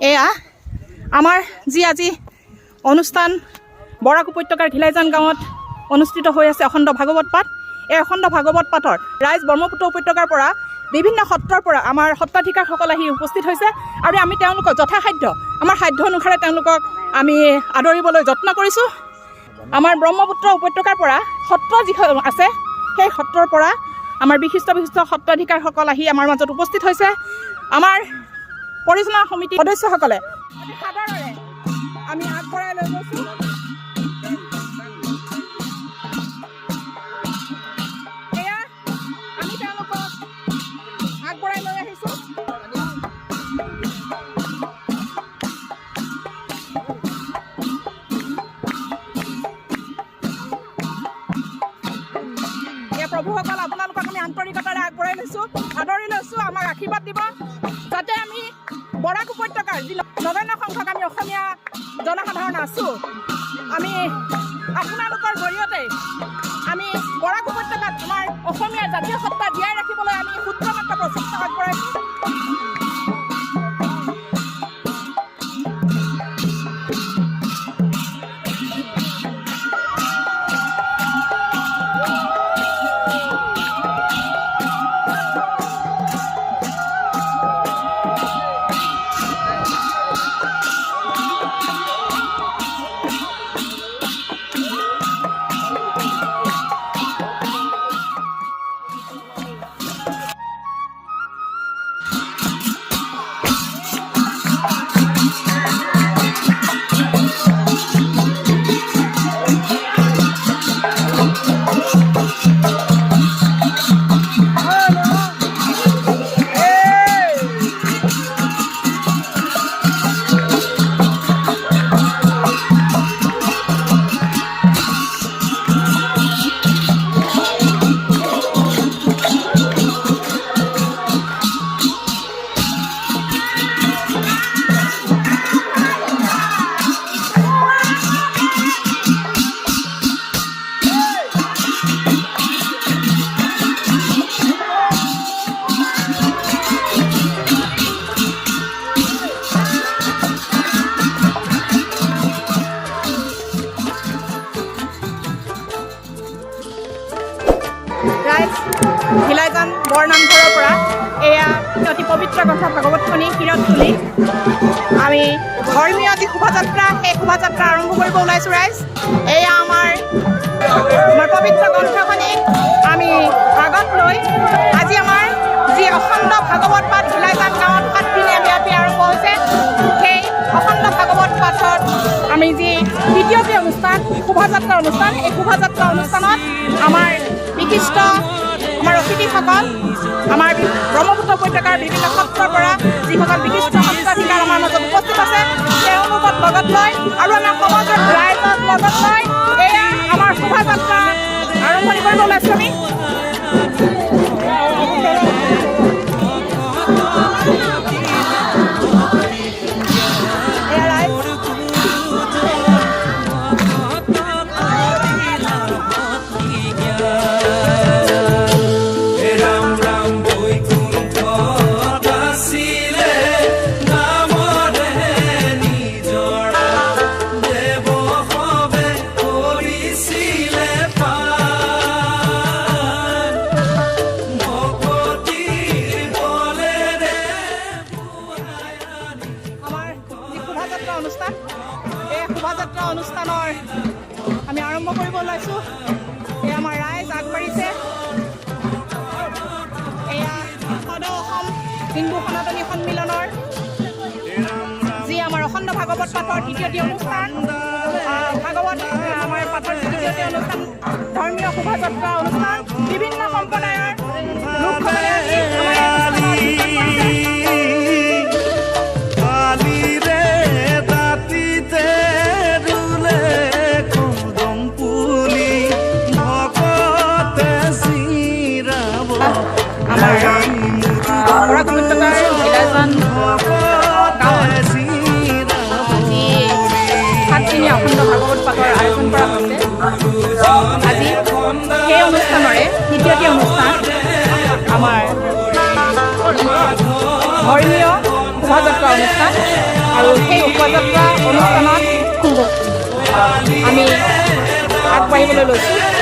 এয়া আমাৰ যি আজি অনুষ্ঠান বৰাক উপত্যকাৰ ঘিলাইজান গাঁৱত অনুষ্ঠিত হৈ আছে অখণ্ড ভাগৱত পাঠ। এই অখণ্ড ভাগৱত পাঠৰ ৰাইজ ব্ৰহ্মপুত্ৰ উপত্যকাৰ পৰা বিভিন্ন সত্ৰৰ পৰা আমাৰ সত্ৰাধিকাৰসকল আহি উপস্থিত হৈছে আৰু আমি তেওঁলোকক যথাসাধ্য আমাৰ সাধ্য অনুসাৰে তেওঁলোকক আমি আদৰিবলৈ যত্ন কৰিছোঁ। আমাৰ ব্ৰহ্মপুত্ৰ উপত্যকাৰ পৰা সত্ৰ যিখন আছে সেই সত্ৰৰ পৰা আমাৰ বিশিষ্ট সত্ৰাধিকাৰসকল আহি আমাৰ মাজত উপস্থিত হৈছে। আমাৰ পৰিচালনা সমিতিৰ সদস্যসকলে সাদৰেৰে আমি আগবঢ়াই লৈ গৈছোঁ। এয়া আমি তেওঁলোকক আগবঢ়াই লৈ আহিছোঁ। প্ৰভুসকল আপোনালোকক আমি আন্তৰিকতাৰে আগবঢ়াই লৈছোঁ, আদৰি লৈছোঁ। আমাক আশীৰ্বাদ দিব যাতে আমি বৰাক উপত্যকাৰ যি নগণ্য সংখ্যক আমি অসমীয়া জনসাধাৰণ আছোঁ, আমি আপোনালোকৰ জৰিয়তে আমি বৰাক উপত্যকাত আমাৰ অসমীয়া জাতীয় সত্তা জীয়াই ৰাখিবলৈ আমি সূত্ৰমাত্ৰ প্ৰচেষ্টা আগবঢ়াইছোঁ। ঘিলাইজান বৰনামঘৰৰ পৰা এয়া অতি পবিত্ৰ গ্ৰন্থ ভাগৱতখনি শিৰত তুলি আমি ধৰ্মীয় যি শোভাযাত্ৰা সেই শোভাযাত্ৰা আৰম্ভ কৰিব ওলাইছোঁ। ৰাইজ এয়া আমাৰ পবিত্ৰ গ্ৰন্থখনি আমি আগত লৈ আজি আমাৰ যি অখণ্ড ভাগৱত পাঠ ঘিলাইজান গাঁৱত 7 দিনীয়া ব্যাপী আৰম্ভ হৈছে। সেই অখণ্ড ভাগৱত পাঠত আমি যি দ্বিতীয়টি অনুষ্ঠান শোভাযাত্ৰা অনুষ্ঠান, এই শোভাযাত্ৰা অনুষ্ঠানত আমাৰ বিশিষ্ট আমাৰ অতিথিসকল আমাৰ ব্ৰহ্মপুত্ৰ উপত্যকাৰ বিভিন্ন সত্ৰৰ পৰা যিসকল বিশিষ্ট সত্ৰাধিকাৰ আমাৰ মাজত উপস্থিত আছে তেওঁলোকক লগত লৈ আৰু আমাৰ সমাজৰ ৰাইজক লগত লৈ এয়া আমাৰ শোভাযাত্ৰা আৰম্ভণি কৰিব ওলাইছোঁ আমি। অনুষ্ঠান এই শোভাযাত্ৰা অনুষ্ঠানৰ আমি আৰম্ভ কৰিব ওলাইছোঁ। এয়া আমাৰ ৰাইজ আগবাঢ়িছে। এয়া সদৌ অসম হিন্দু সনাতনী সন্মিলনৰ যি আমাৰ অখণ্ড ভাগৱত পাঠৰ দ্বিতীয়টি অনুষ্ঠান, ভাগৱত আমাৰ পাঠৰ দ্বিতীয়টি অনুষ্ঠান, ধৰ্মীয় শোভাযাত্ৰা অনুষ্ঠান, বিভিন্ন সম্প্ৰদায়ৰ লোকসকলে বৰাক উপত্যকাৰ ঘিলাইজান গাঁৱত আজি 7 দিনীয়া অখণ্ড ভাগৱত পাঠৰ আয়োজন কৰা হৈছে। আজি সেই অনুষ্ঠানৰে দ্বিতীয়টি অনুষ্ঠান আমাৰ ধৰ্মীয় শোভাযাত্ৰা অনুষ্ঠান। আৰু সেই শোভাযাত্ৰা অনুষ্ঠানত আমি আগবাঢ়িবলৈ লৈছোঁ।